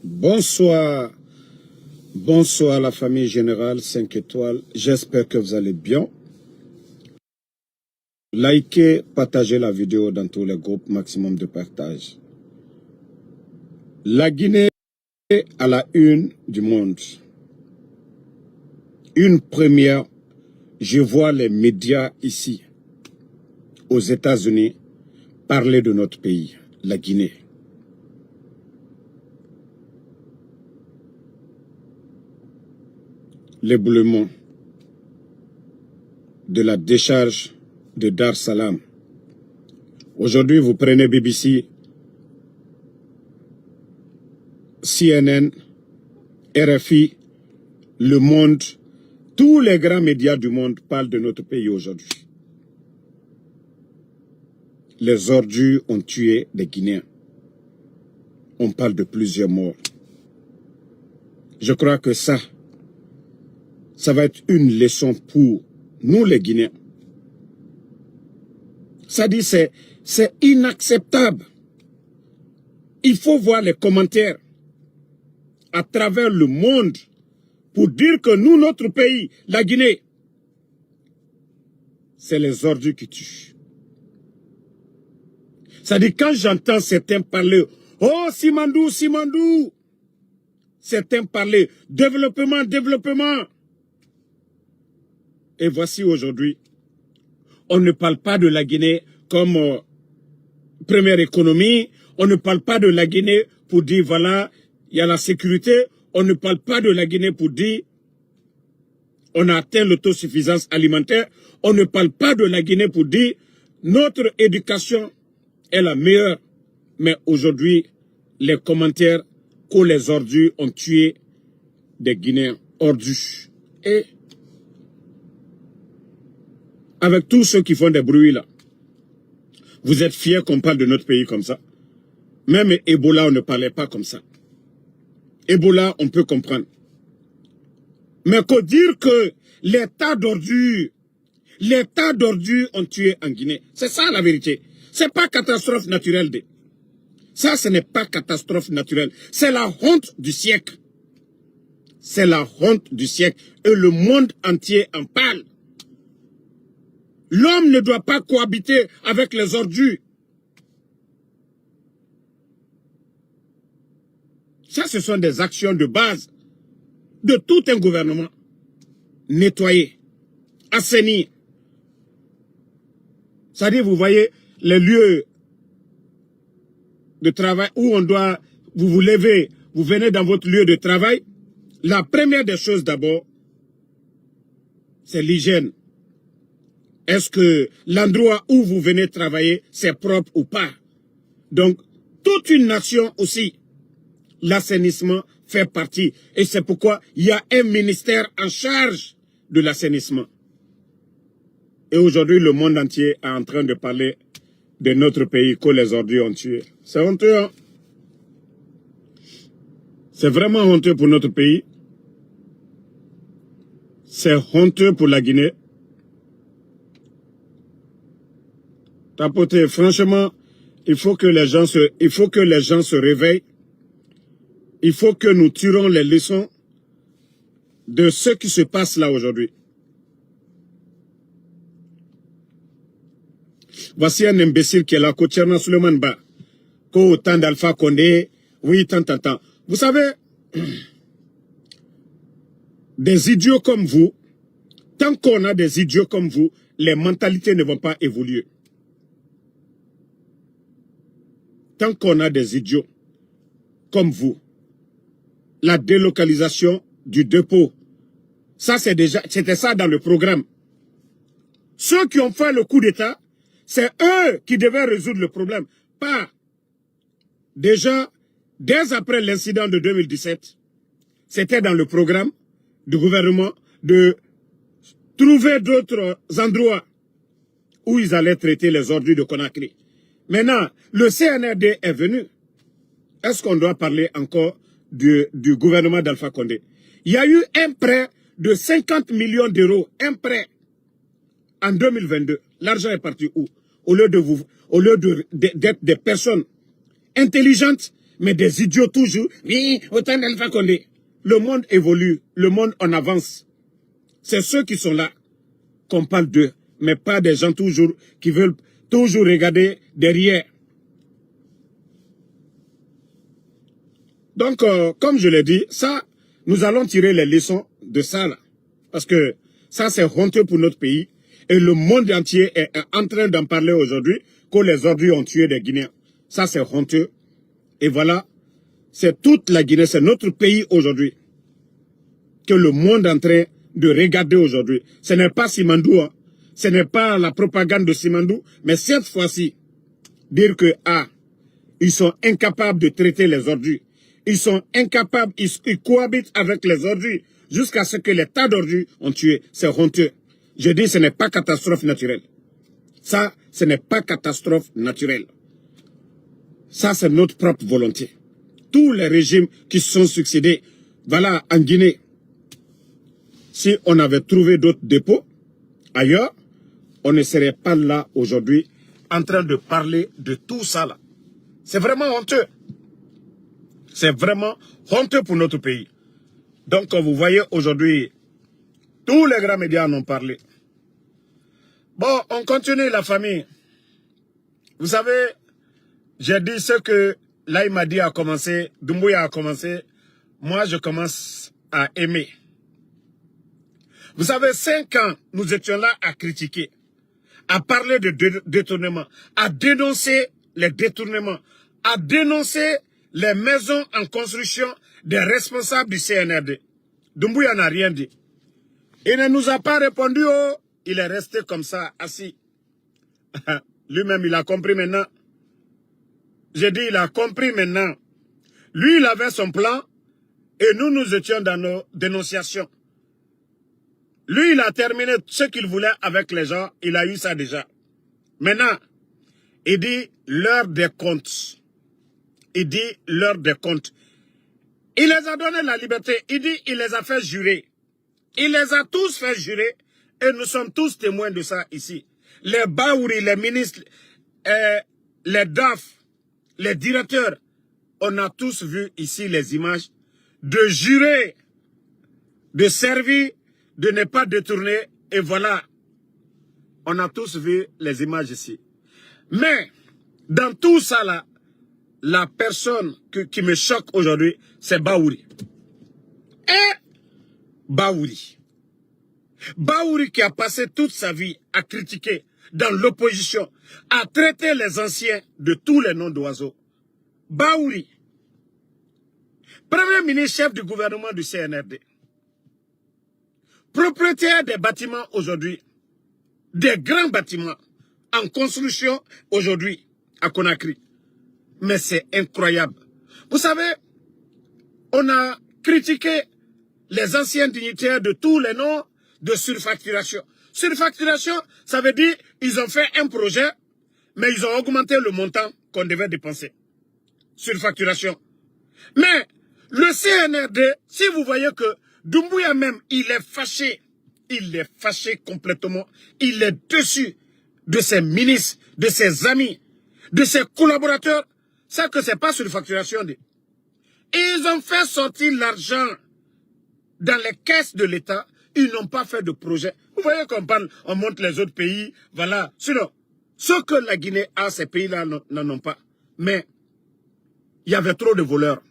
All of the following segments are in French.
Bonsoir, bonsoir la famille générale 5 étoiles, j'espère que vous allez bien. Likez, partagez la vidéo dans tous les groupes, maximum de partage. La Guinée à la une du monde. Une première, je vois les médias ici, aux États-Unis, parler de notre pays, la Guinée. L'éboulement de la décharge de Dar Salam. Aujourd'hui, vous prenez BBC, CNN, RFI, Le Monde, tous les grands médias du monde parlent de notre pays aujourd'hui. Les ordures ont tué des Guinéens. On parle de plusieurs morts. Je crois que ça va être une leçon pour nous les Guinéens. Ça dit, c'est inacceptable. Il faut voir les commentaires à travers le monde pour dire que nous, notre pays, la Guinée, c'est les ordures qui tuent. Ça dit, quand j'entends certains parler, oh Simandou, Simandou, certains parler, développement, développement. Et voici aujourd'hui, on ne parle pas de la Guinée comme première économie, on ne parle pas de la Guinée pour dire voilà, il y a la sécurité, on ne parle pas de la Guinée pour dire on a atteint l'autosuffisance alimentaire, on ne parle pas de la Guinée pour dire notre éducation est la meilleure. Mais aujourd'hui, les commentaires que les ordures ont tué des Guinéens ordures. Et avec tous ceux qui font des bruits là, vous êtes fiers qu'on parle de notre pays comme ça? Même Ebola, on ne parlait pas comme ça. Ebola, on peut comprendre. Mais que dire que les tas d'ordures ont tué en Guinée, c'est ça la vérité. C'est pas catastrophe naturelle. Ça, ce n'est pas catastrophe naturelle. C'est la honte du siècle. C'est la honte du siècle. Et le monde entier en parle. L'homme ne doit pas cohabiter avec les ordures. Ça, ce sont des actions de base de tout un gouvernement. Nettoyer, assainir. C'est-à-dire, vous voyez, les lieux de travail où on doit, vous vous levez, vous venez dans votre lieu de travail. La première des choses d'abord, c'est l'hygiène. Est-ce que l'endroit où vous venez travailler, c'est propre ou pas? Donc, toute une nation aussi, l'assainissement fait partie. Et c'est pourquoi il y a un ministère en charge de l'assainissement. Et aujourd'hui, le monde entier est en train de parler de notre pays que les ordures ont tué. C'est honteux, hein? C'est vraiment honteux pour notre pays. C'est honteux pour la Guinée. Tapoter, franchement, il faut que les gens se réveillent. Il faut que nous tirons les leçons de ce qui se passe là aujourd'hui. Voici un imbécile qui est là, Kocherna Suleiman Ba, qu'au temps d'Alpha Condé, oui, tant. Vous savez, des idiots comme vous, tant qu'on a des idiots comme vous, les mentalités ne vont pas évoluer. Tant qu'on a des idiots comme vous, la délocalisation du dépôt, ça c'était ça dans le programme. Ceux qui ont fait le coup d'État, c'est eux qui devaient résoudre le problème. Pas déjà, dès après l'incident de 2017, c'était dans le programme du gouvernement de trouver d'autres endroits où ils allaient traiter les ordures de Conakry. Maintenant, le CNRD est venu. Est-ce qu'on doit parler encore du gouvernement d'Alpha Condé? Il y a eu un prêt de 50 millions d'euros, un prêt en 2022. L'argent est parti où? Au lieu d'être des personnes intelligentes, Mais des idiots toujours. Oui, autant d'Alpha Condé. Le monde évolue, le monde en avance. C'est ceux qui sont là qu'on parle d'eux, mais pas des gens toujours qui veulent toujours regarder derrière. Donc, comme je l'ai dit, ça, nous allons tirer les leçons de ça, là. Parce que ça, c'est honteux pour notre pays. Et le monde entier est en train d'en parler aujourd'hui, que les ordures ont tué des Guinéens. Ça, c'est honteux. Et voilà, c'est toute la Guinée, c'est notre pays aujourd'hui, que le monde est en train de regarder aujourd'hui. Ce n'est pas Simandou, hein. Ce n'est pas la propagande de Simandou, mais cette fois-ci, dire que, ah, ils sont incapables de traiter les ordures. Ils sont incapables, ils cohabitent avec les ordures jusqu'à ce que les tas d'ordures ont tué. C'est honteux. Je dis, ce n'est pas catastrophe naturelle. Ça, ce n'est pas catastrophe naturelle. Ça, c'est notre propre volonté. Tous les régimes qui se sont succédés, voilà, en Guinée, si on avait trouvé d'autres dépôts ailleurs, on ne serait pas là aujourd'hui en train de parler de tout ça là. C'est vraiment honteux. C'est vraiment honteux pour notre pays. Donc, comme vous voyez aujourd'hui, tous les grands médias en ont parlé. Bon, on continue la famille. Vous savez, j'ai dit ce que Laïmadi a commencé, Doumbouya a commencé, moi je commence à aimer. Vous savez, 5 ans, nous étions là à critiquer, à parler de détournement, à dénoncer les détournements, à dénoncer les maisons en construction des responsables du CNRD. Doumbouya n'a rien dit. Il ne nous a pas répondu, oh, il est resté comme ça, assis. Lui-même, il a compris maintenant. J'ai dit, il a compris maintenant. Lui, il avait son plan et nous, nous étions dans nos dénonciations. Lui, il a terminé ce qu'il voulait avec les gens. Il a eu ça déjà. Maintenant, il dit l'heure des comptes. Il dit l'heure des comptes. Il les a donné la liberté. Il dit il les a fait jurer. Il les a tous fait jurer. Et nous sommes tous témoins de ça ici. Les Baouri, les ministres, les DAF, les directeurs, on a tous vu ici les images de jurer, de servir, de ne pas détourner. Et voilà, on a tous vu les images ici. Mais, dans tout ça là, la personne qui me choque aujourd'hui, c'est Baouri. Et Baouri. Baouri qui a passé toute sa vie à critiquer dans l'opposition, à traiter les anciens de tous les noms d'oiseaux. Baouri, premier ministre chef du gouvernement du CNRD, propriétaire des bâtiments aujourd'hui, des grands bâtiments en construction aujourd'hui à Conakry. Mais c'est incroyable. Vous savez, on a critiqué les anciens dignitaires de tous les noms de surfacturation. Surfacturation, ça veut dire ils ont fait un projet, mais ils ont augmenté le montant qu'on devait dépenser. Surfacturation. Mais le CNRD, si vous voyez que Doumbouya même, il est fâché complètement, il est dessus de ses ministres, de ses amis, de ses collaborateurs, c'est que c'est pas surfacturation. Ils ont fait sortir l'argent dans les caisses de l'État. Ils n'ont pas fait de projet. Vous voyez qu'on parle, on montre les autres pays, voilà. Sinon, ce que la Guinée a, ces pays-là n'en ont pas. Mais, il y avait trop de voleurs.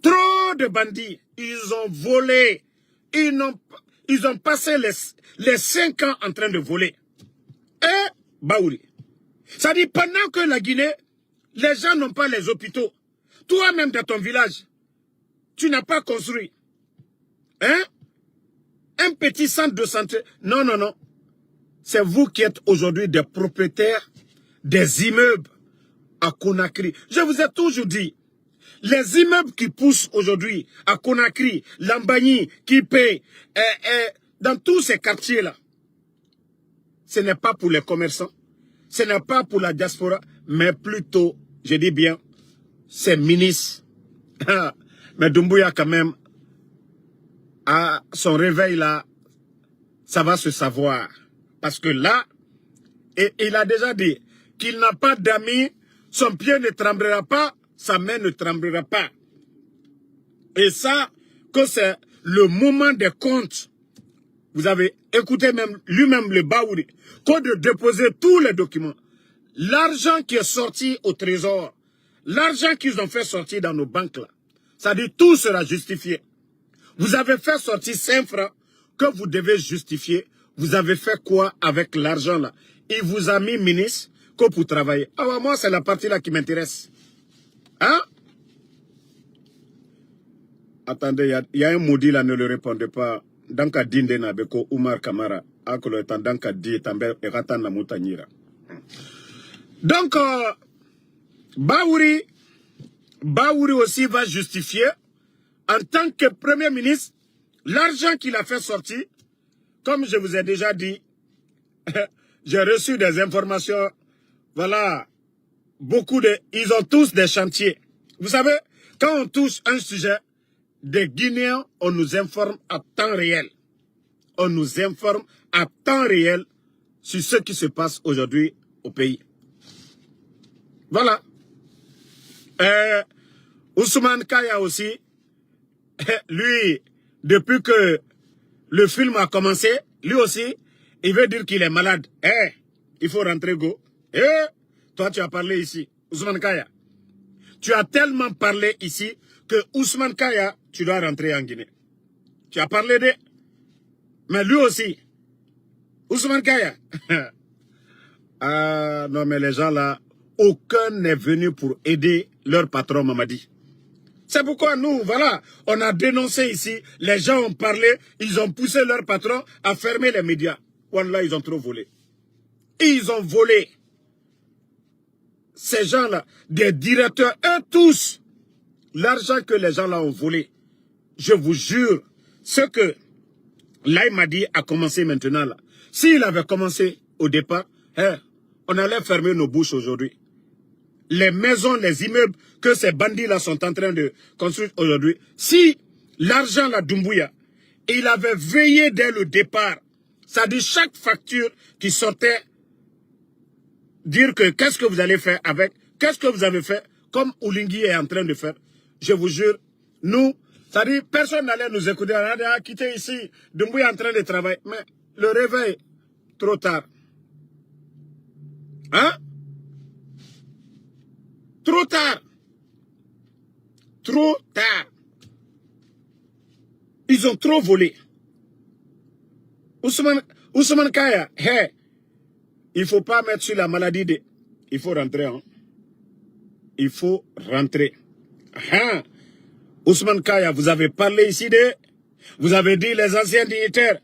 Trop de bandits. Ils ont volé. Ils ont passé les 5 ans en train de voler. Et, Baouri. Ça dit, pendant que la Guinée, les gens n'ont pas les hôpitaux. Toi-même, dans ton village, tu n'as pas construit. Hein? Un petit centre de santé. Non, non, non. C'est vous qui êtes aujourd'hui des propriétaires des immeubles à Conakry. Je vous ai toujours dit, les immeubles qui poussent aujourd'hui à Conakry, Lambagny, Kipé, dans tous ces quartiers-là, ce n'est pas pour les commerçants, ce n'est pas pour la diaspora, mais plutôt, je dis bien, ces ministres. Mais Doumbouya quand même, à son réveil là, ça va se savoir. Parce que là, et il a déjà dit qu'il n'a pas d'amis, son pied ne tremblera pas sa main ne tremblera pas. Et ça, que c'est le moment des comptes. Vous avez écouté même lui-même le Baouri, qu'on de déposer tous les documents. L'argent qui est sorti au trésor, l'argent qu'ils ont fait sortir dans nos banques là, ça dit tout sera justifié. Vous avez fait sortir 5 francs que vous devez justifier. Vous avez fait quoi avec l'argent là? Il vous a mis ministre que pour travailler. Ah ouais, moi c'est la partie là qui m'intéresse. Hein? Attendez, il y a un maudit là, ne le répondez pas. Danka dinde na beko Umar Kamara. Akolo etan danka di etambe eratan na moutanyira. Donc, Baouri aussi va justifier, en tant que Premier ministre, l'argent qu'il a fait sortir. Comme je vous ai déjà dit, j'ai reçu des informations, voilà, ils ont tous des chantiers. Vous savez, quand on touche un sujet, des Guinéens, on nous informe à temps réel. On nous informe à temps réel sur ce qui se passe aujourd'hui au pays. Voilà. Ousmane Kaya aussi, lui, depuis que le film a commencé, lui aussi, il veut dire qu'il est malade. Il faut rentrer go. Toi tu as parlé ici, Ousmane Kaya. Tu as tellement parlé ici que Ousmane Kaya, tu dois rentrer en Guinée. Tu as parlé de... Mais lui aussi, Ousmane Kaya. Ah non mais les gens là, aucun n'est venu pour aider leur patron Mamadi. C'est pourquoi nous, voilà, on a dénoncé ici, les gens ont parlé, ils ont poussé leur patron à fermer les médias. Wallah, ils ont trop volé. Ils ont volé. Ces gens-là, des directeurs, eux tous, l'argent que les gens là ont volé, je vous jure, ce que Laïmadi a commencé maintenant là, s'il avait commencé au départ, on allait fermer nos bouches aujourd'hui. Les maisons, les immeubles que ces bandits-là sont en train de construire aujourd'hui, si l'argent là, Doumbouya, il avait veillé dès le départ, c'est-à-dire chaque facture qui sortait, dire que qu'est-ce que vous allez faire avec, qu'est-ce que vous avez fait, comme Oulingui est en train de faire, je vous jure, nous, c'est-à-dire personne n'allait nous écouter, on a quitté ici, Doumbouya est en train de travailler, mais le réveil, trop tard. Hein? Trop tard. Trop tard. Ils ont trop volé. Ousmane Kaya, il ne faut pas mettre sur la maladie de... Il faut rentrer. Hein? Il faut rentrer. Hein? Ousmane Kaya, vous avez parlé ici de... Vous avez dit les anciens dignitaires.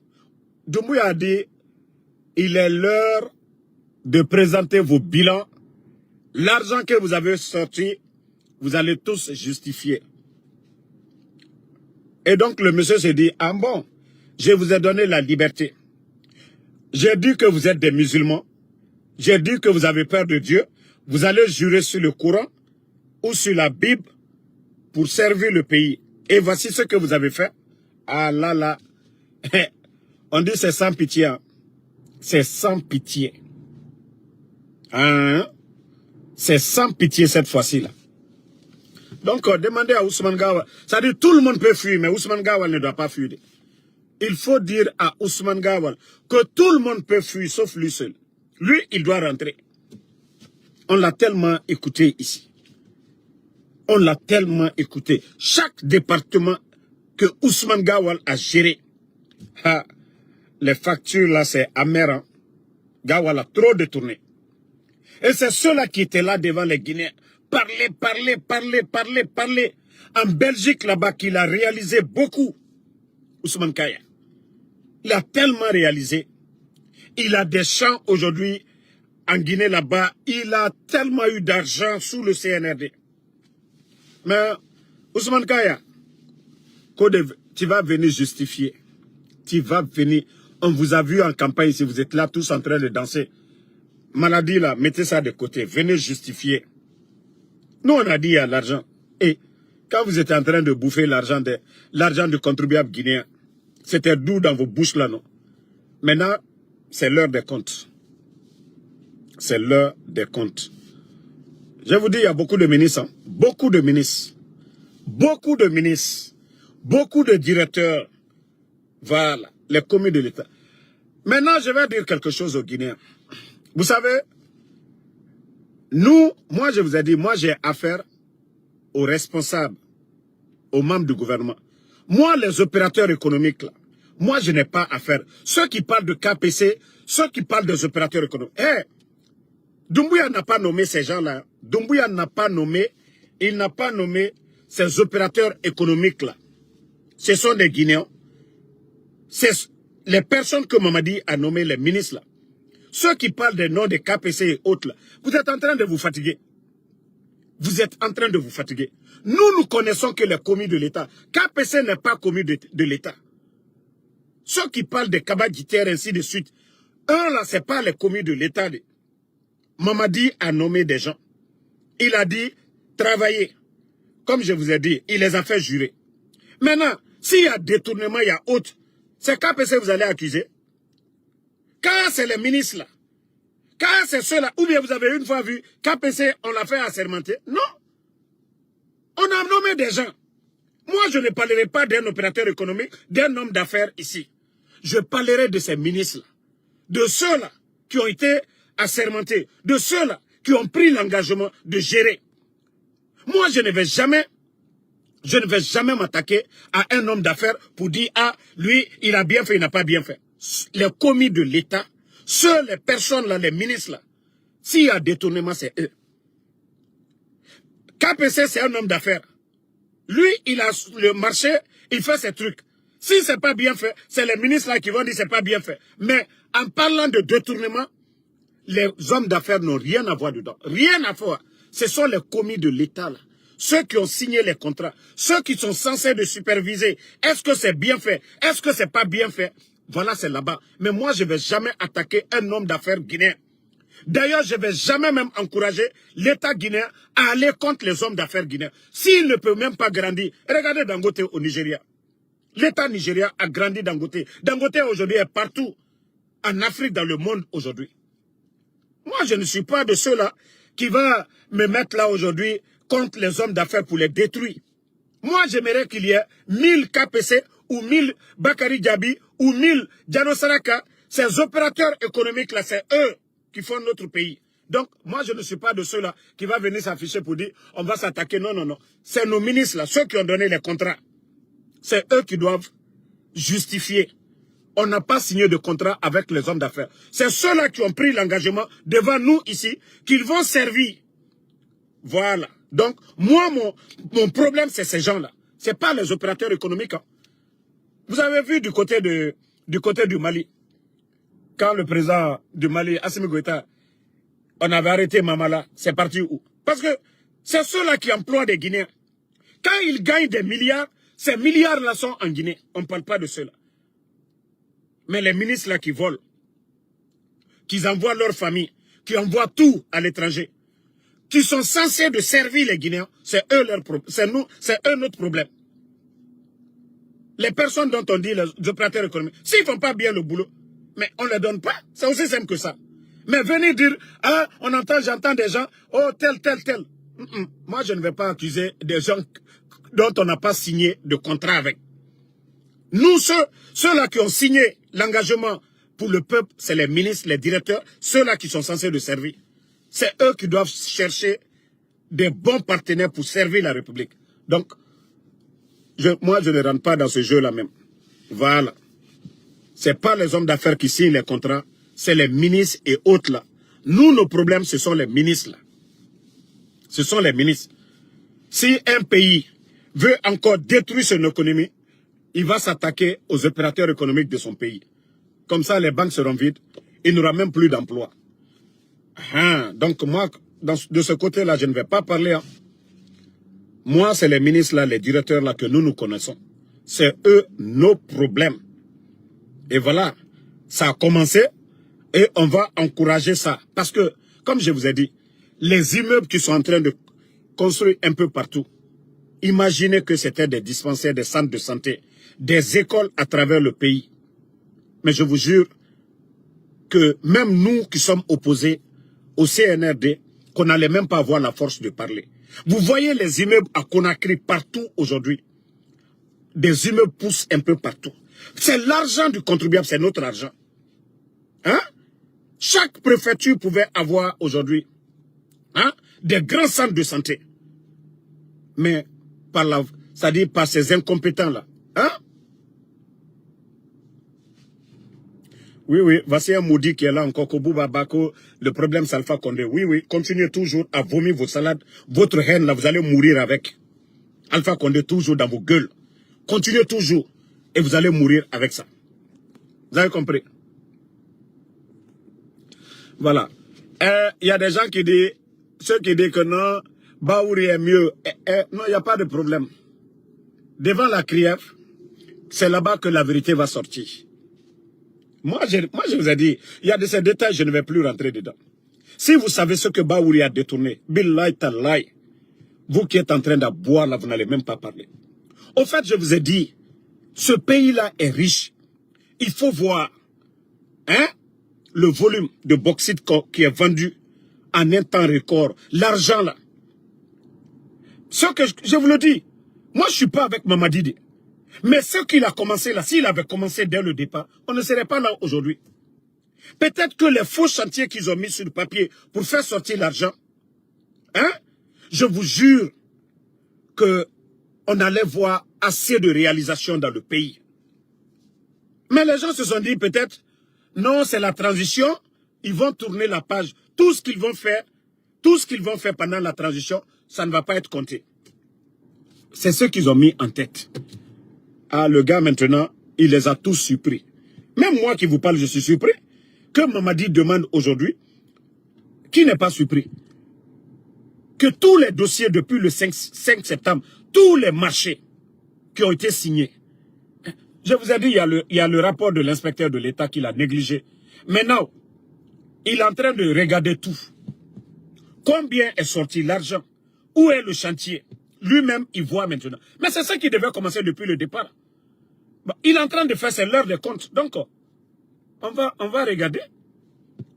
Doumbouya a dit, il est l'heure de présenter vos bilans. L'argent que vous avez sorti, vous allez tous justifier. Et donc le monsieur s'est dit, ah bon, je vous ai donné la liberté. J'ai dit que vous êtes des musulmans. J'ai dit que vous avez peur de Dieu. Vous allez jurer sur le Coran ou sur la Bible pour servir le pays. Et voici ce que vous avez fait. Ah là là. On dit c'est sans pitié. Hein? C'est sans pitié. Hein? C'est sans pitié cette fois-ci là. Donc demandez à Ousmane Gawal. C'est-à-dire tout le monde peut fuir, mais Ousmane Gawal ne doit pas fuir. Il faut dire à Ousmane Gawal que tout le monde peut fuir sauf lui seul. Lui, il doit rentrer. On l'a tellement écouté ici. On l'a tellement écouté. Chaque département que Ousmane Gawal a géré. Les factures là, c'est amer. Hein? Gawal a trop détourné. Et c'est ceux-là qui étaient là devant les Guinéens. Parler. En Belgique, là-bas, qu'il a réalisé beaucoup. Ousmane Kaya. Il a tellement réalisé. Il a des champs aujourd'hui en Guinée, là-bas. Il a tellement eu d'argent sous le CNRD. Mais, Ousmane Kaya, tu vas venir justifier. Tu vas venir. On vous a vu en campagne ici. Vous êtes là tous en train de danser. Maladie là, mettez ça de côté. Venez justifier. Nous, on a dit à l'argent. Et quand vous étiez en train de bouffer l'argent du contribuable guinéen, c'était doux dans vos bouches là, non? Maintenant, c'est l'heure des comptes. C'est l'heure des comptes. Je vous dis, il y a beaucoup de ministres. Hein. Beaucoup de ministres. Beaucoup de ministres. Beaucoup de directeurs. Voilà. Les commis de l'État. Maintenant, je vais dire quelque chose aux Guinéens. Vous savez, nous, moi je vous ai dit, moi j'ai affaire aux responsables, aux membres du gouvernement. Moi, les opérateurs économiques, là, moi je n'ai pas affaire. Ceux qui parlent de KPC, ceux qui parlent des opérateurs économiques. Hey, Doumbouya n'a pas nommé ces gens-là. Doumbouya n'a pas nommé, il n'a pas nommé ces opérateurs économiques-là. Ce sont des Guinéens. C'est les personnes que Mamadi a nommées, les ministres là. Ceux qui parlent des noms des KPC et autres là, vous êtes en train de vous fatiguer. Vous êtes en train de vous fatiguer. Nous connaissons que les commis de l'État. KPC n'est pas commis de l'État. Ceux qui parlent des cabaditaires, ainsi de suite, eux là, ce n'est pas les commis de l'État. Mamadi a nommé des gens. Il a dit, travailler. Comme je vous ai dit, il les a fait jurer. Maintenant, s'il y a détournement, il y a autre, c'est KPC que vous allez accuser. Quand c'est les ministres là, quand c'est ceux-là, ou bien vous avez une fois vu, KPC, on l'a fait assermenter. Non. On a nommé des gens. Moi, je ne parlerai pas d'un opérateur économique, d'un homme d'affaires ici. Je parlerai de ces ministres-là. De ceux-là qui ont été assermentés. De ceux-là qui ont pris l'engagement de gérer. Moi, je ne vais jamais m'attaquer à un homme d'affaires pour dire, ah, lui, il a bien fait, il n'a pas bien fait. Les commis de l'État, les personnes là, les ministres là, s'il y a détournement, c'est eux. KPC, c'est un homme d'affaires. Lui, il a le marché, il fait ses trucs. Si c'est pas bien fait, c'est les ministres là qui vont dire c'est pas bien fait. Mais en parlant de détournement, les hommes d'affaires n'ont rien à voir dedans. Rien à voir. Ce sont les commis de l'État là. Ceux qui ont signé les contrats, ceux qui sont censés de superviser. Est-ce que c'est bien fait? Est-ce que c'est pas bien fait? Voilà, c'est là-bas. Mais moi, je ne vais jamais attaquer un homme d'affaires guinéen. D'ailleurs, je ne vais jamais même encourager l'État guinéen à aller contre les hommes d'affaires guinéens. S'il ne peut même pas grandir, regardez Dangote au Nigeria. L'État nigérien a grandi Dangote. Dangote aujourd'hui est partout en Afrique, dans le monde aujourd'hui. Moi, je ne suis pas de ceux-là qui vont me mettre là aujourd'hui contre les hommes d'affaires pour les détruire. Moi, j'aimerais qu'il y ait 1000 KPC ou 1000 Bakari Diaby ou 1000 Diano Saraka. Ces opérateurs économiques là, c'est eux qui font notre pays. Donc, moi, je ne suis pas de ceux-là qui vont venir s'afficher pour dire on va s'attaquer. Non, non, non. C'est nos ministres là, ceux qui ont donné les contrats. C'est eux qui doivent justifier. On n'a pas signé de contrat avec les hommes d'affaires. C'est ceux-là qui ont pris l'engagement devant nous ici, qu'ils vont servir. Voilà. Donc, moi, mon problème, c'est ces gens-là. Ce n'est pas les opérateurs économiques. Hein. Vous avez vu du côté du Mali, quand le président du Mali, Assimi Goïta, on avait arrêté Mamala, c'est parti où? Parce que c'est ceux-là qui emploient des Guinéens. Quand ils gagnent des milliards, ces milliards-là sont en Guinée. On ne parle pas de ceux-là. Mais les ministres là qui volent, qui envoient leur famille, qui envoient tout à l'étranger, qui sont censés de servir les Guinéens, c'est eux leur problème. C'est eux notre problème. Les personnes dont on dit les opérateurs économiques, s'ils ne font pas bien le boulot, mais on ne les donne pas. C'est aussi simple que ça. Mais venir dire, ah, j'entends des gens, oh, tel. Moi, je ne vais pas accuser des gens dont on n'a pas signé de contrat avec. Nous, ceux-là qui ont signé l'engagement pour le peuple, c'est les ministres, les directeurs, ceux-là qui sont censés le servir. C'est eux qui doivent chercher des bons partenaires pour servir la République. Donc, moi, je ne rentre pas dans ce jeu-là même. Voilà. Ce n'est pas les hommes d'affaires qui signent les contrats, c'est les ministres et autres là. Nous, nos problèmes, ce sont les ministres là. Ce sont les ministres. Si un pays veut encore détruire son économie, il va s'attaquer aux opérateurs économiques de son pays. Comme ça, les banques seront vides. Il n'y aura même plus d'emploi. Donc moi, de ce côté-là, je ne vais pas parler. Hein. Moi, c'est les ministres là, les directeurs là que nous connaissons. C'est eux nos problèmes. Et voilà, ça a commencé et on va encourager ça. Parce que, comme je vous ai dit, les immeubles qui sont en train de construire un peu partout, imaginez que c'était des dispensaires, des centres de santé, des écoles à travers le pays. Mais je vous jure que même nous qui sommes opposés au CNRD, qu'on n'allait même pas avoir la force de parler. Vous voyez les immeubles à Conakry partout aujourd'hui. Des immeubles poussent un peu partout. C'est l'argent du contribuable, c'est notre argent. Hein? Chaque préfecture pouvait avoir aujourd'hui des grands centres de santé. Mais c'est-à-dire par ces incompétents-là. Hein? Oui, voici un maudit qui est là encore, Kobouba Bako, le problème c'est Alpha Condé. Oui, continuez toujours à vomir vos salades, votre haine là, vous allez mourir avec. Alpha Condé toujours dans vos gueules. Continuez toujours et vous allez mourir avec ça. Vous avez compris? Voilà. Il y a des gens qui disent, ceux qui disent que non, Baouri est mieux. Non, il n'y a pas de problème. Devant la CRIEF, c'est là-bas que la vérité va sortir. Moi, je vous ai dit, il y a de ces détails, je ne vais plus rentrer dedans. Si vous savez ce que Baouri a détourné, Billahi Tallahi, vous qui êtes en train de boire là, vous n'allez même pas parler. Au fait, je vous ai dit, ce pays-là est riche. Il faut voir le volume de bauxite qui est vendu en un temps record. L'argent là. Ce que je vous le dis, moi je ne suis pas avec Mamadi. Mais ce qu'il a commencé là, s'il avait commencé dès le départ, on ne serait pas là aujourd'hui. Peut-être que les faux chantiers qu'ils ont mis sur le papier pour faire sortir l'argent, je vous jure qu'on allait voir assez de réalisations dans le pays. Mais les gens se sont dit peut-être, non, c'est la transition, ils vont tourner la page. Tout ce qu'ils vont faire pendant la transition, ça ne va pas être compté. C'est ce qu'ils ont mis en tête. Ah, le gars maintenant, il les a tous surpris. Même moi qui vous parle, je suis surpris. Que Mamadi demande aujourd'hui, qui n'est pas surpris? Que tous les dossiers depuis le 5 septembre, tous les marchés qui ont été signés, je vous ai dit, il y a le rapport de l'inspecteur de l'État qu'il a négligé. Maintenant, il est en train de regarder tout. Combien est sorti l'argent? Où est le chantier? Lui-même, il voit maintenant. Mais c'est ça qui devait commencer depuis le départ. Bon, il est en train de faire ses l'heure de compte. Donc, on va regarder.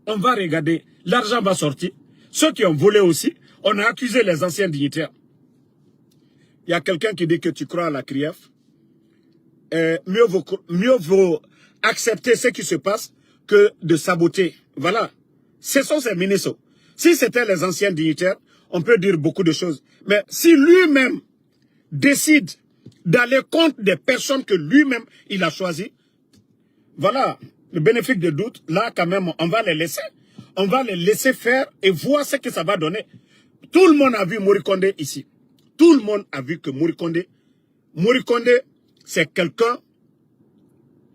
On va regarder. L'argent va sortir. Ceux qui ont volé aussi, on a accusé les anciens dignitaires. Il y a quelqu'un qui dit que tu crois à la CRIEF. Mieux vaut accepter ce qui se passe que de saboter. Voilà. Ce sont ces ministres. Si c'était les anciens dignitaires, on peut dire beaucoup de choses. Mais si lui-même décide d'aller contre des personnes que lui-même il a choisies, voilà, le bénéfice de doute, là quand même, on va les laisser. On va les laisser faire et voir ce que ça va donner. Tout le monde a vu Mori Kondé ici. Tout le monde a vu que Mori Kondé, c'est quelqu'un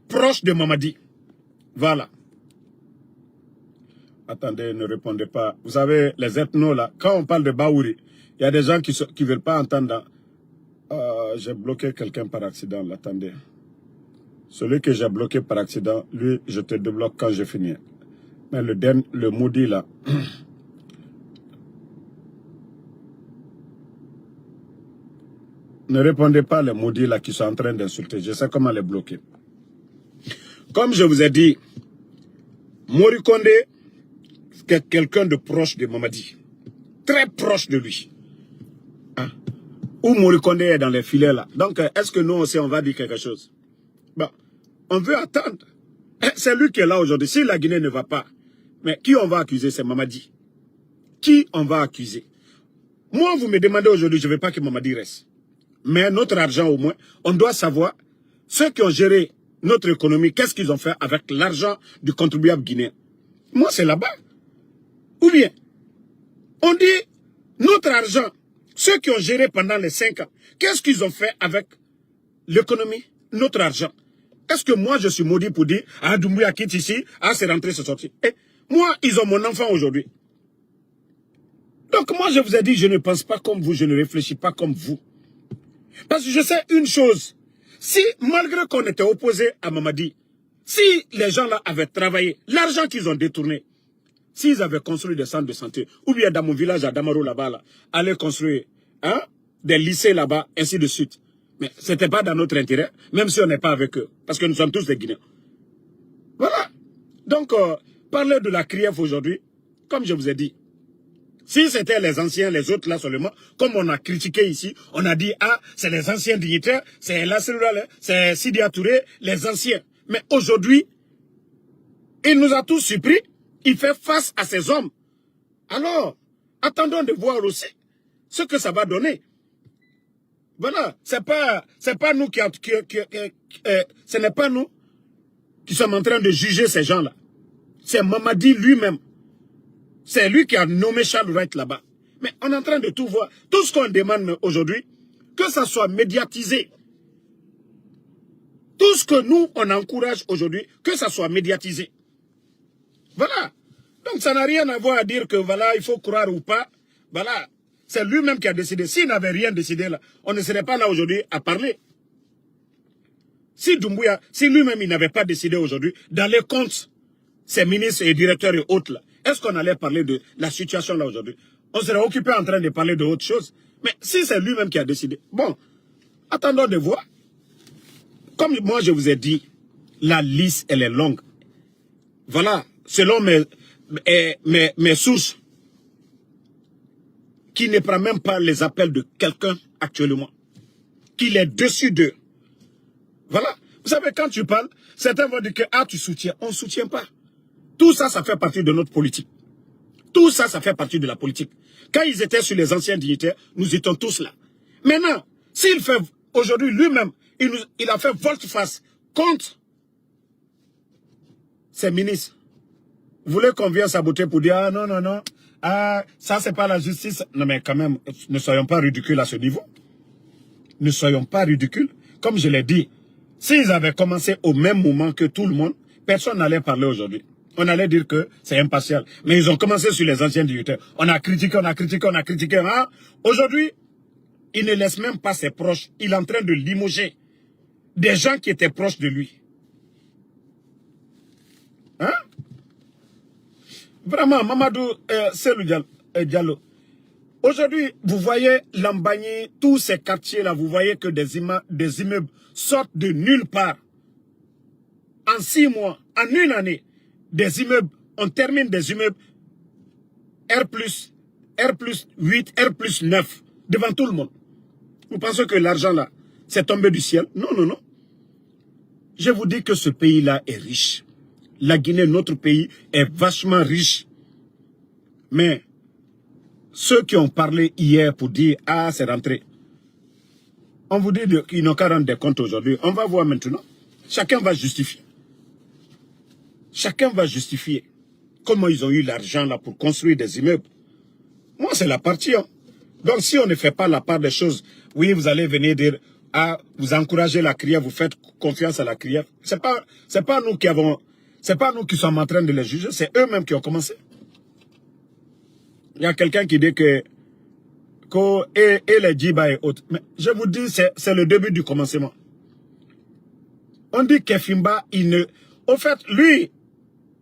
proche de Mamadi. Voilà. Attendez, ne répondez pas. Vous savez, les ethnos là, quand on parle de Baouri, il y a des gens qui ne veulent pas entendre. J'ai bloqué quelqu'un par accident, là, attendez. Celui que j'ai bloqué par accident, lui, je te débloque quand j'ai fini. Mais le maudit là. Ne répondez pas les maudits là qui sont en train d'insulter. Je sais comment les bloquer. Comme je vous ai dit, Mori Kondé, c'est quelqu'un de proche de Mamadi. Très proche de lui. Où Mori Kondé est dans les filets là. Donc, est-ce que nous aussi, on va dire quelque chose? Bon, on veut attendre. C'est lui qui est là aujourd'hui. Si la Guinée ne va pas, mais qui on va accuser? C'est Mamadi. Qui on va accuser? Moi, vous me demandez aujourd'hui, je ne veux pas que Mamadi reste. Mais notre argent au moins, on doit savoir ceux qui ont géré notre économie, qu'est-ce qu'ils ont fait avec l'argent du contribuable guinéen. Moi, c'est là-bas. Ou bien, on dit notre argent, ceux qui ont géré pendant les 5 ans, qu'est-ce qu'ils ont fait avec l'économie, notre argent? Est-ce que moi, je suis maudit pour dire, ah, Doumbouya quitte ici, ah, c'est rentré, c'est sorti. Et moi, ils ont mon enfant aujourd'hui. Donc moi, je vous ai dit, je ne pense pas comme vous, je ne réfléchis pas comme vous. Parce que je sais une chose, si malgré qu'on était opposé à Mamadi, si les gens là avaient travaillé, l'argent qu'ils ont détourné, s'ils avaient construit des centres de santé, ou bien dans mon village à Damaro là-bas, là, aller construire des lycées là-bas, ainsi de suite. Mais ce n'était pas dans notre intérêt, même si on n'est pas avec eux, parce que nous sommes tous des Guinéens. Voilà. Donc, parler de la CRIEF aujourd'hui, comme je vous ai dit, Si c'était les anciens, les autres là seulement, comme on a critiqué ici, on a dit, ah, c'est les anciens dignitaires, c'est c'est Sidi Touré, les anciens. Mais aujourd'hui, il nous a tous surpris, il fait face à ces hommes. Alors, attendons de voir aussi ce que ça va donner. Voilà, c'est pas nous ce n'est pas nous qui sommes en train de juger ces gens-là. C'est Mamadi lui-même. C'est lui qui a nommé Charles Wright là-bas. Mais on est en train de tout voir. Tout ce qu'on demande aujourd'hui, que ça soit médiatisé. Tout ce que nous, on encourage aujourd'hui, que ça soit médiatisé. Voilà. Donc ça n'a rien à voir à dire que voilà, il faut croire ou pas. Voilà. C'est lui-même qui a décidé. S'il n'avait rien décidé là, on ne serait pas là aujourd'hui à parler. Si Doumbouya, si lui-même il n'avait pas décidé aujourd'hui d'aller contre ses ministres et directeurs et autres là, est-ce qu'on allait parler de la situation là aujourd'hui? On serait occupé en train de parler de autre chose. Mais si c'est lui-même qui a décidé, bon, attendons de voir. Comme moi je vous ai dit, la liste elle est longue. Voilà, selon mes sources, qui ne prend même pas les appels de quelqu'un actuellement, qu'il est dessus d'eux. Voilà. Vous savez, quand tu parles, certains vont dire que ah, tu soutiens. On ne soutient pas. Tout ça, ça fait partie de notre politique. Tout ça, ça fait partie de la politique. Quand ils étaient sur les anciens dignitaires, nous étions tous là. Maintenant, s'il fait, aujourd'hui, lui-même, il a fait volte-face contre ses ministres. Vous voulez qu'on vienne saboter pour dire, ah non, non, non, ah, ça c'est pas la justice. Non mais quand même, ne soyons pas ridicules à ce niveau. Ne soyons pas ridicules. Comme je l'ai dit, s'ils avaient commencé au même moment que tout le monde, personne n'allait parler aujourd'hui. On allait dire que c'est impartial. Mais ils ont commencé sur les anciens dignitaires. On a critiqué, on a critiqué, on a critiqué. Hein? Aujourd'hui, il ne laisse même pas ses proches. Il est en train de limoger des gens qui étaient proches de lui. Hein? Vraiment, Mamadou Selou Diallo. Aujourd'hui, vous voyez Lambagny, tous ces quartiers-là, vous voyez que des immeubles sortent de nulle part. En 6 mois, en une année, des immeubles, on termine des immeubles R+, R+8, R+9, devant tout le monde. Vous pensez que l'argent là, c'est tombé du ciel? Non, non, non. Je vous dis que ce pays-là est riche. La Guinée, notre pays, est vachement riche. Mais ceux qui ont parlé hier pour dire « Ah, c'est rentré », on vous dit qu'ils n'ont qu'à rendre des comptes aujourd'hui. On va voir maintenant. Chacun va justifier. Chacun va justifier comment ils ont eu l'argent là pour construire des immeubles. Moi, c'est la partie. Hein. Donc, si on ne fait pas la part des choses, oui, vous allez venir dire « Ah, vous encouragez la crière, vous faites confiance à la crière. » C'est pas nous qui avons... C'est pas nous qui sommes en train de les juger, c'est eux-mêmes qui ont commencé. Il y a quelqu'un qui dit que et les Djiba et autres. Mais je vous dis, c'est le début du commencement. On dit qu'Efimba, il ne... Au fait, lui,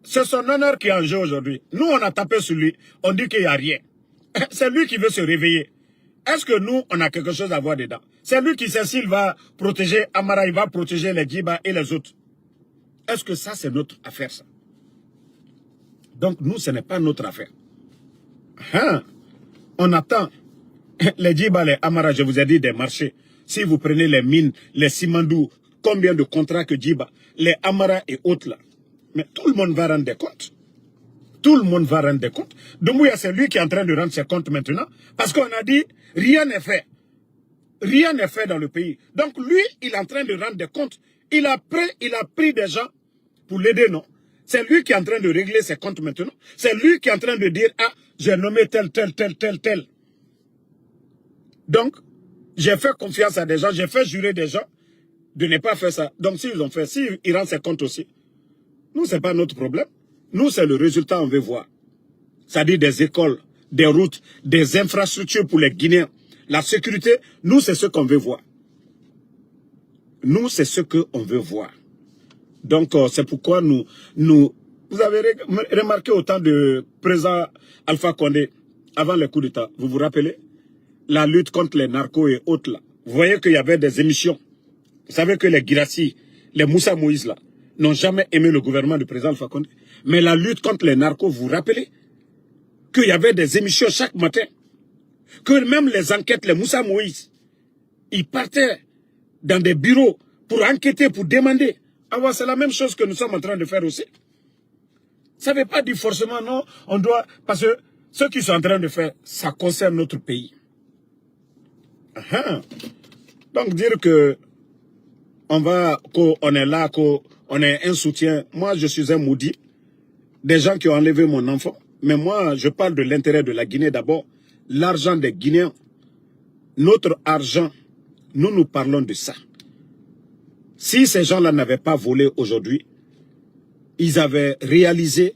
c'est son honneur qui est en jeu aujourd'hui. Nous, on a tapé sur lui. On dit qu'il n'y a rien. C'est lui qui veut se réveiller. Est-ce que nous, on a quelque chose à voir dedans? C'est lui qui sait s'il va protéger Amara, il va protéger les Djiba et les autres. Est-ce que ça, c'est notre affaire, ça? Donc, nous, ce n'est pas notre affaire. Hein? On attend les Djiba, les Amara, je vous ai dit, des marchés. Si vous prenez les mines, les Simandou, combien de contrats que Djiba, les Amara et autres là. Mais tout le monde va rendre des comptes. Tout le monde va rendre des comptes. Doumbouya, c'est lui qui est en train de rendre ses comptes maintenant. Parce qu'on a dit, rien n'est fait. Rien n'est fait dans le pays. Donc, lui, il est en train de rendre des comptes. Il a pris des gens pour l'aider, non? C'est lui qui est en train de régler ses comptes maintenant. C'est lui qui est en train de dire, ah, j'ai nommé tel. Donc, j'ai fait confiance à des gens, j'ai fait jurer des gens de ne pas faire ça. Donc, s'ils ont fait, s'ils rendent ses comptes aussi, nous, ce n'est pas notre problème. Nous, c'est le résultat qu'on veut voir. C'est-à-dire des écoles, des routes, des infrastructures pour les Guinéens. La sécurité, nous, c'est ce qu'on veut voir. Nous, c'est ce qu'on veut voir. Donc, c'est pourquoi nous... Vous avez remarqué au temps de président Alpha Condé, avant le coup d'État, vous vous rappelez? La lutte contre les narcos et autres, là. Vous voyez qu'il y avait des émissions. Vous savez que les Guirassi, les Moussa Moïse, là, n'ont jamais aimé le gouvernement du président Alpha Condé. Mais la lutte contre les narcos, vous vous rappelez qu'il y avait des émissions chaque matin, que même les enquêtes, les Moussa Moïse, ils partaient dans des bureaux pour enquêter, pour demander. Ah ouais, c'est la même chose que nous sommes en train de faire aussi. Ça ne veut pas dire forcément non, on doit, parce que ce qu'ils sont en train de faire, ça concerne notre pays. Donc dire que qu'on est là, qu'on est un soutien, moi je suis un maudit, des gens qui ont enlevé mon enfant, mais moi je parle de l'intérêt de la Guinée d'abord, l'argent des Guinéens, notre argent, nous parlons de ça. Si ces gens-là n'avaient pas volé aujourd'hui, ils avaient réalisé,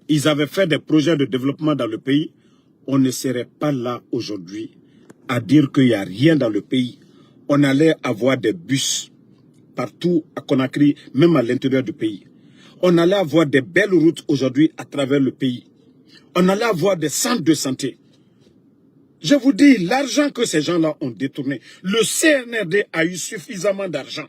ils avaient fait des projets de développement dans le pays, on ne serait pas là aujourd'hui à dire qu'il n'y a rien dans le pays. On allait avoir des bus partout à Conakry, même à l'intérieur du pays. On allait avoir des belles routes aujourd'hui à travers le pays. On allait avoir des centres de santé. Je vous dis, l'argent que ces gens-là ont détourné, le CNRD a eu suffisamment d'argent.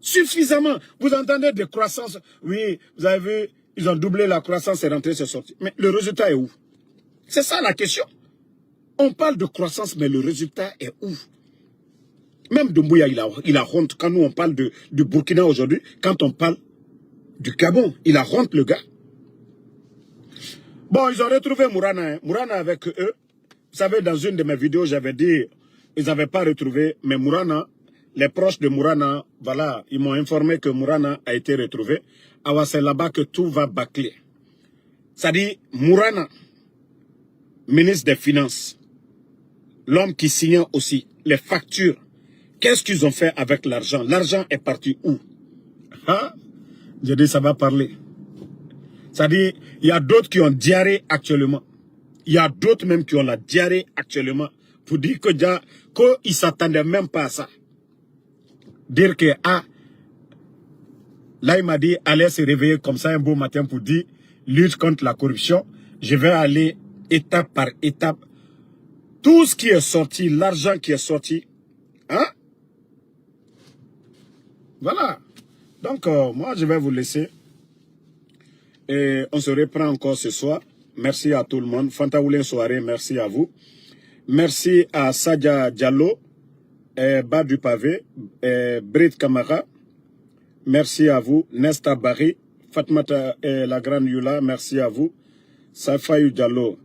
Suffisamment. Vous entendez des croissances. Oui, vous avez vu, ils ont doublé la croissance, c'est rentré, c'est sorti. Mais le résultat est où? C'est ça la question. On parle de croissance, mais le résultat est où? Même Doumbouya, il a honte. Quand nous on parle du Burkina aujourd'hui, quand on parle du Gabon, il a honte le gars. Bon, ils ont retrouvé Mourana. Mourana avec eux. Vous savez, dans une de mes vidéos, j'avais dit, ils n'avaient pas retrouvé, mais Mourana, les proches de Mourana, voilà, ils m'ont informé que Mourana a été retrouvé. Alors c'est là-bas que tout va bâcler. Ça dit, Mourana, ministre des Finances, l'homme qui signait aussi les factures, qu'est-ce qu'ils ont fait avec l'argent? L'argent est parti où? Hein? Je dis, ça va parler. Ça dit, il y a d'autres qui ont diarrhée actuellement. Il y a d'autres même qui ont la diarrhée actuellement. Pour dire que qu'ils ne s'attendaient même pas à ça. Dire que, ah, là il m'a dit, allez se réveiller comme ça un beau matin pour dire, lutte contre la corruption. Je vais aller étape par étape. Tout ce qui est sorti, l'argent qui est sorti, hein? Voilà. Donc, moi, je vais vous laisser. Et on se reprend encore ce soir. Merci à tout le monde. Fanta Oulin soirée, merci à vous. Merci à Sadia Diallo, Bas du Pavé, Brit Kamara. Merci à vous. Nesta Barry, Fatmata la Grande Yula, merci à vous. Safayou Diallo.